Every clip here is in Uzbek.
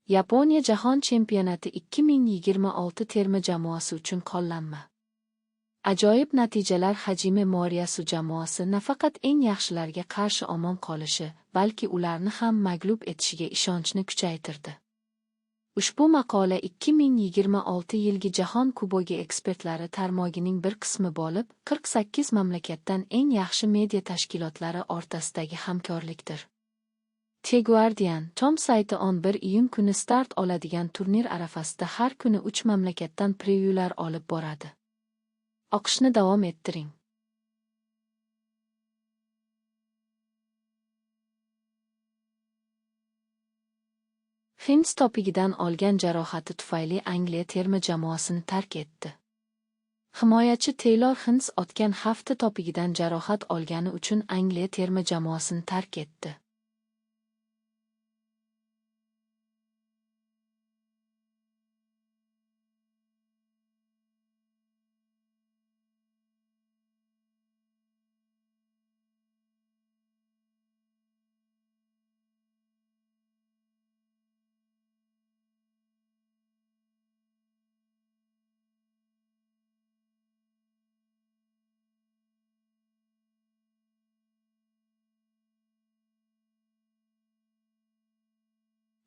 Yaponiya Jahon chempionati 2026 terma jamoasi uchun qo'llanma. Ajoyib natijalar Hajime Moriyasu jamoasi nafaqat eng yaxshilarga qarshi omon qolishi, balki ularni ham mag'lub etishiga ishonchni kuchaytirdi. Ushbu maqola 2026 yilgi Jahon Kubogi ekspertlari tarmogining bir qismi bo'lib, 48 mamlakatdan eng yaxshi media tashkilotlari o'rtasidagi hamkorlikdir. The Guardian.com sayti 11 iyun kuni start oladigan turnir arafasida har kuni 3 mamlakatdan prevyular olib boradi. O'qishni davom ettiring. Hins to'pig'idan olgan jarohati tufayli Angliya terma jamoasini tark etdi. Himoyachi Taylor Hins o'tgan hafta to'pig'idan jarohat olgani uchun Angliya terma jamoasini tark etdi.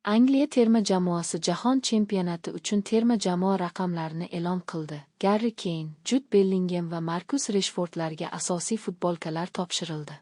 Angliya terma jamoasi Jahon chempionati uchun terma jamoa raqamlarini e'lon qildi. Garri Keyn, Jud Bellingham va Markus Reshfordlarga asosiy futbolkalar topshirildi.